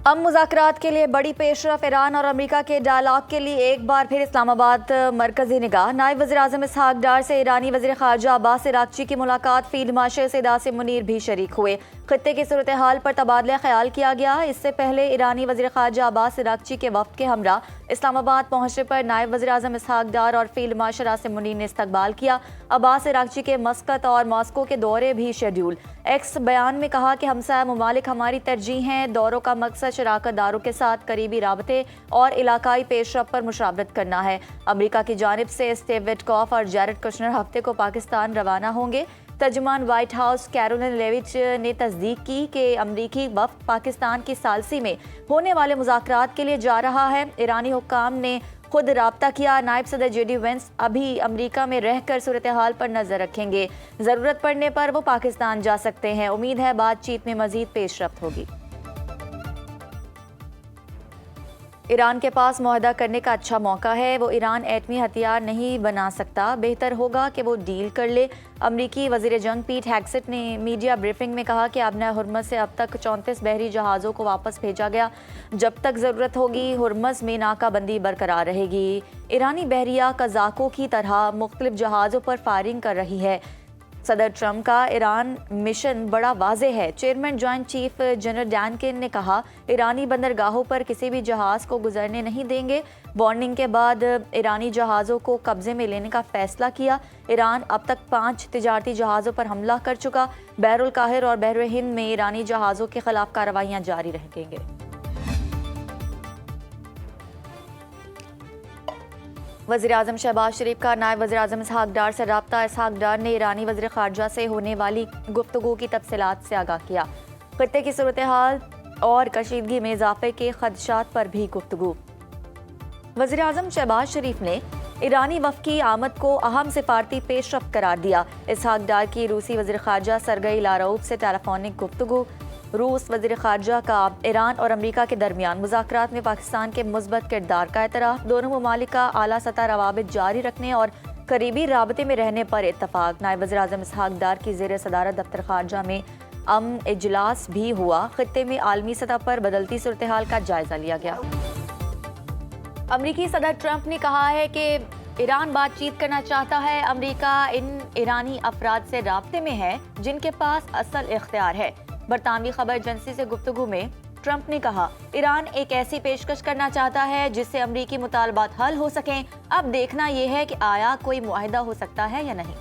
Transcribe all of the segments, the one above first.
अब मुज़ाकरात के लिए बड़ी पेशरफ। ईरान और अमेरिका के डायलॉग के लिए एक बार फिर इस्लामाबाद मरकजी निगाह। नायब वज़ीर-ए-आज़म इसहाक डार से ईरानी वज़ीर ख़ारजा अब्बास अराग़ची की मुलाकात। फील्ड मार्शल सियासी मुनीर भी शरीक हुए। खित्ते की सूरत हाल पर तबादला ख्याल किया गया। इससे पहले ईरानी वज़ीर ख़ारजा अब्बास अराग़ची के वफ़द के हमरा इस्लामाबाद पहुंचने पर नायब वज़ीर-ए-आज़म इसहाक डार और फील्ड मार्शल आसिम मुनीर ने इस्तकबाल किया। अब्बास अराग़ची के मस्कत और मॉस्को के दौरे भी शेड्यूल। एक्स बयान में कहा कि हमसाया ममालिक हमारी तरजीह हैं। दौरों का मकसद शराकतदारों के साथ करीबी राबते और इलाकाई पेशरफ पर मुशावरत करना है। अमेरिका की जानिब से स्टीव विटकॉफ और जैरेड कुशनर हफ्ते को पाकिस्तान रवाना होंगे। तर्जुमान व्हाइट हाउस कैरोलिन लेविच ने तस्दीक की कि अमरीकी वफ़द पाकिस्तान की सालसी में होने वाले मुज़ाकरात के लिए जा रहा है। ईरानी हुक्काम ने खुद राब्ता किया। नायब सदर जेडी वेंस अभी अमेरिका में रहकर सूरत हाल पर नजर रखेंगे। ज़रूरत पड़ने पर वो पाकिस्तान जा सकते हैं। उम्मीद है बातचीत में मजीद पेशरफ्त होगी। ईरान के पास मुआहदा करने का अच्छा मौका है। वो ईरान एटमी हथियार नहीं बना सकता। बेहतर होगा कि वो डील कर ले। अमरीकी वज़ीर जंग पीट हेग्सेट ने मीडिया ब्रीफिंग में कहा कि आबना हुर्मज़ से अब तक 34 बहरी जहाज़ों को वापस भेजा गया। जब तक ज़रूरत होगी हुर्मज़ में नाकाबंदी बरकरार रहेगी। ईरानी बहरिया कज़ाकों की तरह मुख्तलिफ जहाज़ों पर फायरिंग कर रही है। सदर ट्रंप का ईरान मिशन बड़ा वाज़े है। Chairman joint chief general Dan Caine ने कहा ईरानी बंदरगाहों पर किसी भी जहाज़ को गुजरने नहीं देंगे। वार्निंग के बाद ईरानी जहाज़ों को कब्जे में लेने का फैसला किया। ईरान अब तक 5 तिजारती जहाज़ों पर हमला कर चुका। बहरुल काहिर और बहर हिंद में ईरानी जहाज़ों के खिलाफ कार्रवाइयाँ जारी रहेंगे। वज़ीर-ए-आज़म शहबाज शरीफ का नायब वज़ीर-ए-आज़म इसहाक डार से रब्ता। इसहाक डार ने ईरानी वज़ीर ख़ारजा से होने वाली गुफ्तगू की तफसीलात से आगाह किया। खित्ते की सूरत हाल और कशीदगी में इजाफे के खदशात पर भी गुफ्तगू। वज़ीर-ए-आज़म शहबाज शरीफ ने ईरानी वफ़द की आमद को अहम सिफारती पेशरफ्त करार दिया। इसहाक डार की रूसी वज़ीर ख़ारजा सरगई लारोव से टेलीफोनिक गुफ्तगू। रूस वज़ीर ख़ारजा का ईरान और अमेरिका के दरमियान मुज़ाकरात में पाकिस्तान के मुस्बत किरदार का एतराफ़। दोनों ममालिक का आला सतह रवाबित जारी रखने और करीबी राबते में रहने पर इत्तफ़ाक़। नायब वज़ीर-ए-आज़म इसहाक डार की ज़ेर सदारत दफ्तर ख़ारजा में इजलास भी हुआ। खित्ते में आलमी सतह पर बदलती सूरत हाल का जायज़ा लिया गया। अमरीकी सदर ट्रंप ने कहा है कि ईरान बातचीत करना चाहता है। अमरीका इन ईरानी अफराद से राब्ते में है जिनके पास असल इख्तियार है। बरतानवी खबर एजेंसी से गुफ्तगू में ट्रंप ने कहा ईरान एक ऐसी पेशकश करना चाहता है जिससे अमरीकी मुतालबात हल हो सकें। अब देखना यह है कि आया कोई मुआहिदा हो सकता है या नहीं।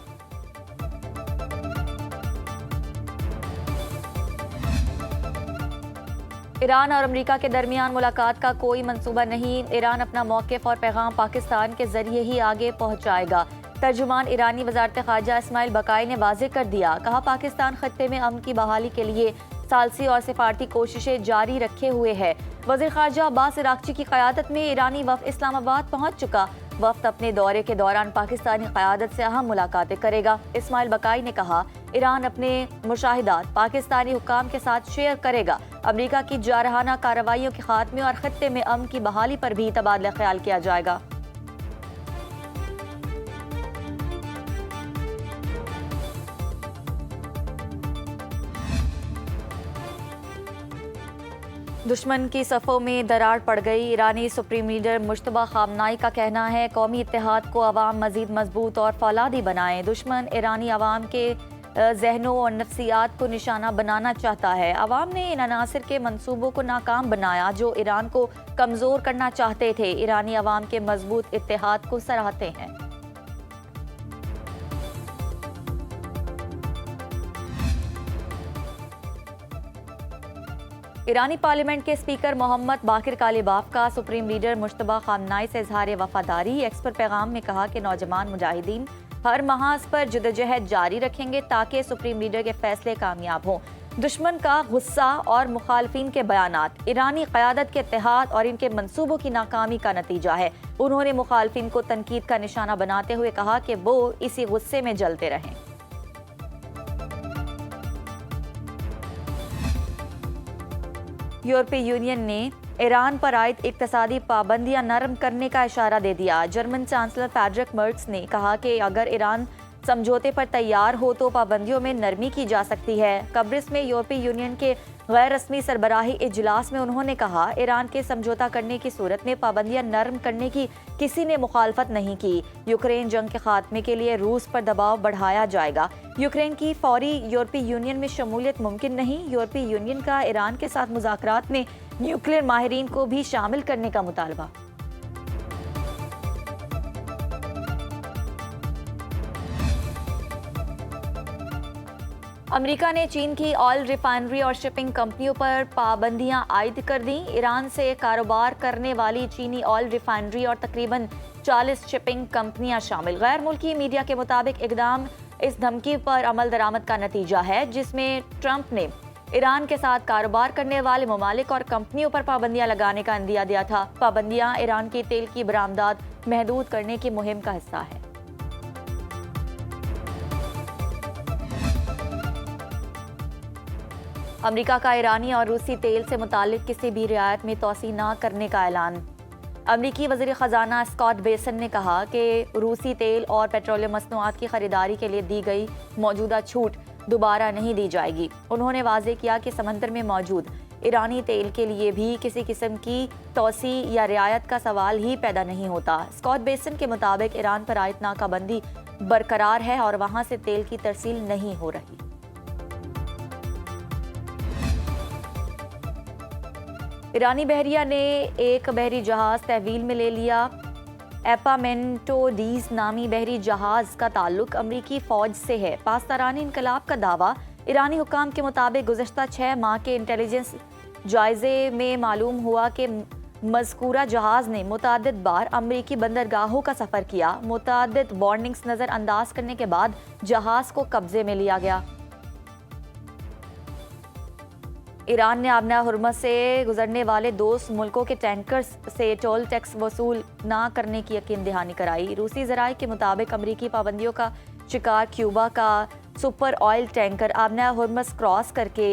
ईरान और अमेरिका के दरमियान मुलाकात का कोई मंसूबा नहीं। ईरान अपना मौक़िफ़ और पैगाम पाकिस्तान के जरिए ही आगे पहुंचाएगा। तर्जुमान ईरानी वज़ारत ख़ारजा इस्माइल बकाई ने वाज़ेह कर दिया। कहा पाकिस्तान खत्ते में अमन की बहाली के लिए सालसी और सिफारती कोशिशें जारी रखे हुए है। वज़ीर ख़ारजा अब्बास अराग़ची की क़यादत में ईरानी वफ़द इस्लामाबाद पहुँच चुका। वफ़द अपने दौरे के दौरान पाकिस्तानी क़यादत से अहम मुलाकातें करेगा। इस्माइल बकाई ने कहा ईरान अपने मुशाहिदात पाकिस्तानी हुक्काम के साथ शेयर करेगा। अमरीका की जारहाना कार्रवाइयों के खात्मे और खत्ते में अमन की बहाली पर भी तबादला ख्याल किया जाएगा। दुश्मन की सफ़ों में दरार पड़ गई। ईरानी सुप्रीम लीडर मुश्तबा खामनाई का कहना है कौमी इत्तेहाद को अवाम मज़ीद मजबूत और फौलादी बनाएं। दुश्मन ईरानी अवाम के जहनों और नफ्सियात को निशाना बनाना चाहता है। अवाम ने इन अनासिर के मंसूबों को नाकाम बनाया जो ईरान को कमज़ोर करना चाहते थे। ईरानी अवाम के मजबूत इत्तेहाद को सराहते हैं। ईरानी पार्लियामेंट के स्पीकर मोहम्मद बाकिर कालिबाफ का सुप्रीम लीडर मुश्तबा खामनाई से इजहार वफादारी। एक्स पर पैगाम में कहा कि नौजवान मुजाहिदीन हर महाज पर जदोजहद जारी रखेंगे ताकि सुप्रीम लीडर के फैसले कामयाब हों। दुश्मन का गुस्सा और मुखालफिन के बयानात ईरानी क़यादत के इत्तेहाद और इनके मंसूबों की नाकामी का नतीजा है। उन्होंने मुखालफिन को तनकीद का निशाना बनाते हुए कहा कि वो इसी गुस्से में जलते रहें। यूरोपीय यूनियन ने ईरान पर आयद इक्तसादी पाबंदियां नरम करने का इशारा दे दिया। जर्मन चांसलर फ्रेडरिक मर्ज ने कहा कि अगर ईरान समझौते पर तैयार हो तो पाबंदियों में नरमी की जा सकती है। कब्रिस में यूरोपीय यूनियन के गैर रस्मी सरबराही इजलास में उन्होंने कहा, ईरान के समझौता करने की सूरत में पाबंदियां नरम करने की किसी ने मुखालफत नहीं की। यूक्रेन जंग के खात्मे के लिए रूस पर दबाव बढ़ाया जाएगा। यूक्रेन की फौरी यूरोपीय यूनियन में शमूलियत मुमकिन नहीं। यूरोपीय यूनियन का ईरान के साथ मुज़ाकरात में न्यूक्लियर माहिरीन को भी शामिल करने का मुतालबा। अमेरिका ने चीन की ऑयल रिफाइनरी और शिपिंग कंपनियों पर पाबंदियां आयद कर दी। ईरान से कारोबार करने वाली चीनी ऑयल रिफाइनरी और तकरीबन 40 शिपिंग कंपनियां शामिल। गैर मुल्की मीडिया के मुताबिक इकदाम इस धमकी पर अमल दरामद का नतीजा है, जिसमें ट्रंप ने ईरान के साथ कारोबार करने वाले ममालिक और कंपनियों पर पाबंदियां लगाने का इंदिया दिया था। पाबंदियां ईरान की तेल की बरामदात महदूद करने की मुहिम का हिस्सा है। अमेरिका का ईरानी और रूसी तेल से मुतालिक किसी भी रियायत में तोसी न करने का ऐलान। अमरीकी वज़ीर ख़जाना स्कॉट बेसन ने कहा कि रूसी तेल और पेट्रोलियम मसनूआत की खरीदारी के लिए दी गई मौजूदा छूट दोबारा नहीं दी जाएगी। उन्होंने वाज़ेह किया कि समंदर में मौजूद ईरानी तेल के लिए भी किसी किस्म की तोसी या रियायत का सवाल ही पैदा नहीं होता। स्कॉट बेसन के मुताबिक ईरान पर आयत नाकाबंदी बरकरार है और वहाँ से तेल की तरसील नहीं हो रही। ईरानी बहरिया ने एक बहरी जहाज तहवील में ले लिया। एपामेंटोडीज नामी बहरी जहाज का ताल्लुक अमरीकी फौज से है। पासदारानी इनकलाब का दावा। ईरानी हुकाम के मुताबिक गुज़श्ता 6 माह के इंटेलिजेंस जायजे में मालूम हुआ कि मज़कूरा जहाज ने मुतादिद बार अमरीकी बंदरगाहों का सफ़र किया। मुतादिद वार्निंग्स नज़रअंदाज करने के बाद जहाज को कब्जे में लिया गया। ईरान ने आबना हुर्मुज़ से गुजरने वाले दोस्त मुल्कों के टैंकर्स से टोल टैक्स वसूल न करने की यकीन दहानी कराई। रूसी ज़राए के मुताबिक अमरीकी पाबंदियों का शिकार क्यूबा का super oil tanker आबना Hormuz cross करके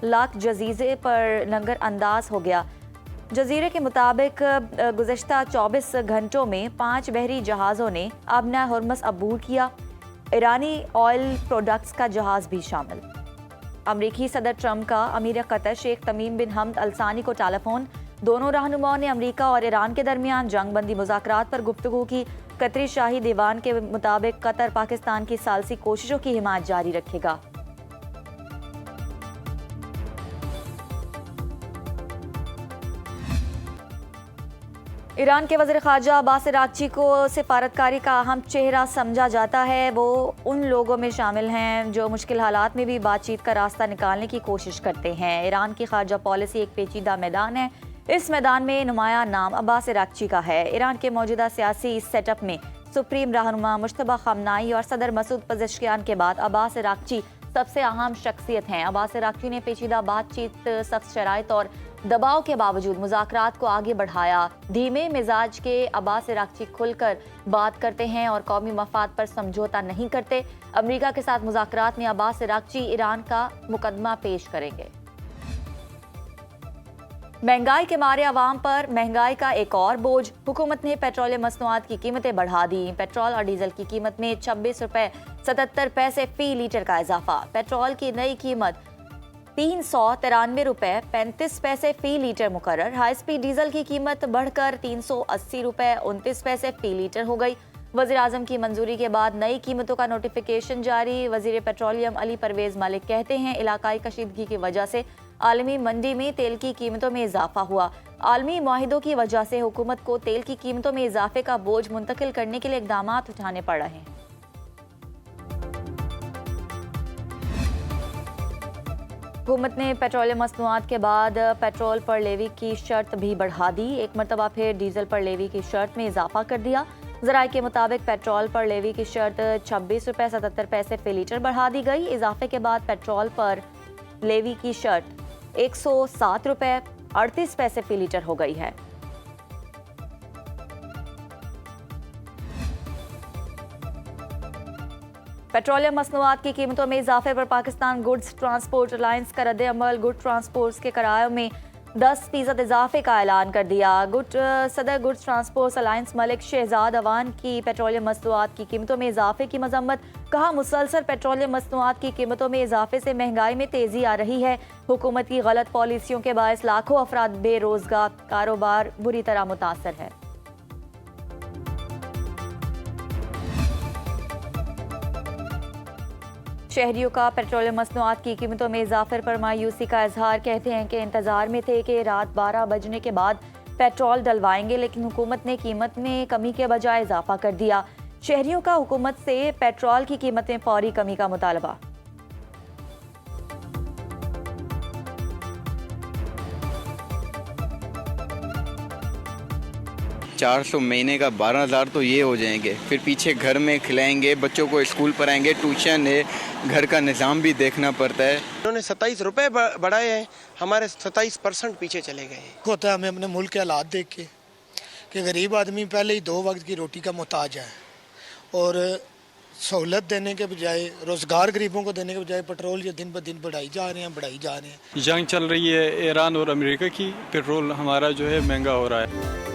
लाक जजीरे पर लंगर अंदाज हो गया। जजीरे के मुताबिक गुज़श्ता 24 घंटों में 5 बहरी जहाज़ों ने आबना हुर्मुज़ अबूर किया। ईरानी ऑयल प्रोडक्ट्स का जहाज़ भी शामिल। अमरीकी सदर ट्रंप का अमीर कतर शेख तमीम बिन हमद अल-सानी को टेलीफोन। दोनों रहनुमाओं ने अमरीका और ईरान के दरमियान जंग बंदी मुज़ाकरात पर गुफ्तगू की। कतरी शाही दीवान के मुताबिक कतर पाकिस्तान की सालसी कोशिशों की हिमायत जारी रखेगा। ईरान के वज़ीर ख़ारजा अब्बास अराग़ची को सिफारतकारी का अहम चेहरा समझा जाता है। वो उन लोगों में शामिल हैं जो मुश्किल हालात में भी बातचीत का रास्ता निकालने की कोशिश करते हैं। ईरान की ख़ारजा पॉलिसी एक पेचीदा मैदान है। इस मैदान में नुमाया नाम अब्बास अराग़ची का है। ईरान के मौजूदा सियासी सेटअप में सुप्रीम रहनुमा मुश्तबा खमनाई और सदर मसूद पज़ेश्कियान के बाद अब्बास अराग़ची सबसे अहम शख्सियत हैं। अब्बास अराग़ची ने पेचीदा बातचीत, सख्त शराइत और दबाव के बावजूद मुज़ाकरात को आगे बढ़ाया। धीमे मिजाज के अब्बास अराग़ची खुलकर बात करते हैं और कौमी मफाद पर समझौता नहीं करते। अमेरिका के साथ मुज़ाकरात में अब्बास अराग़ची ईरान का मुकदमा पेश करेंगे। महंगाई के मारे अवाम पर महंगाई का एक और बोझ। हुकूमत ने पेट्रोलियम मसनूआत की कीमतें बढ़ा दी। पेट्रोल और डीजल की कीमत में 26 रुपए 77 पैसे फी लीटर का इजाफा। पेट्रोल की नई कीमत 393 रुपए 35 पैसे फी लीटर मुकर्रर। हाई स्पीड डीजल की कीमत बढ़कर 380 रुपए 29 पैसे फी लीटर हो गई। वज़ीर आज़म की मंजूरी के बाद नई कीमतों का नोटिफिकेशन जारी। वज़ीर पेट्रोलियम अली परवेज़ मलिक कहते हैं, इलाकाई कशीदगी की वजह से आलमी मंडी में तेल की कीमतों में इजाफा हुआ। आलमी मुआहिदों की वजह से हुकूमत को तेल की कीमतों में इजाफे का बोझ मुंतकिल करने के लिए इक़दाम उठाने पड़ रहे हैं। हुकूमत ने पेट्रोलियम मसनूआत के बाद पेट्रोल पर लेवी की शर्त भी बढ़ा दी। एक मरतबा फिर डीजल पर लेवी की शर्त में इजाफा कर दिया। ज़राए के मुताबिक पेट्रोल पर लेवी की शर्त 26 रुपए 77 पैसे फी लीटर बढ़ा दी गई। इजाफे के बाद पेट्रोल पर लेवी की शर्त 107 रुपए 38 पैसे फी लीटर हो गई है। पेट्रोलियम मसनूआत की कीमतों में इजाफे पर पाकिस्तान गुड्स ट्रांसपोर्ट अलायंस का रद्द अमल। गुड ट्रांसपोर्ट के किरायों में 10% इजाफे का ऐलान कर दिया। सदर goods transport alliance Malik Shahzad Awan की पेट्रोलियम मसनूआत की कीमतों में इजाफे की मजम्मत। कहा, मुसलसल पेट्रोलियम मसनूआत की कीमतों में इजाफे से महंगाई में तेजी आ रही है। हुकूमत की गलत पॉलिसियों के बायस लाखों अफराद बेरोजगार, कारोबार बुरी तरह मुतासर है। शहरियों का पेट्रोलियम मसनूआत की कीमतों में इजाफे पर मायूसी का इजहार। कहते हैं कि इंतजार में थे कि रात 12 बजने के बाद पेट्रोल डलवाएंगे, लेकिन हुकूमत ने कीमत में कमी के बजाय इजाफा कर दिया। शहरियों का हुकूमत से पेट्रोल की कीमत में फौरी कमी का मुतालबा। 400 महीने का 12,000 तो ये हो जाएंगे, फिर पीछे घर में खिलाएंगे, बच्चों को स्कूल पढ़ाएंगे, ट्यूशन है, घर का निज़ाम भी देखना पड़ता है। उन्होंने 27 रुपए बढ़ाए हैं, हमारे 27% पीछे चले गए। होता है हमें अपने मुल्क के हालात देख के कि गरीब आदमी पहले ही 2 वक्त की रोटी का मोहताज है और सहूलत देने के बजाय, रोज़गार गरीबों को देने के बजाय पेट्रोल ये दिन ब दिन बढ़ाई जा रहे हैं। जंग चल रही है ईरान और अमेरिका की, पेट्रोल हमारा जो है महंगा हो रहा है।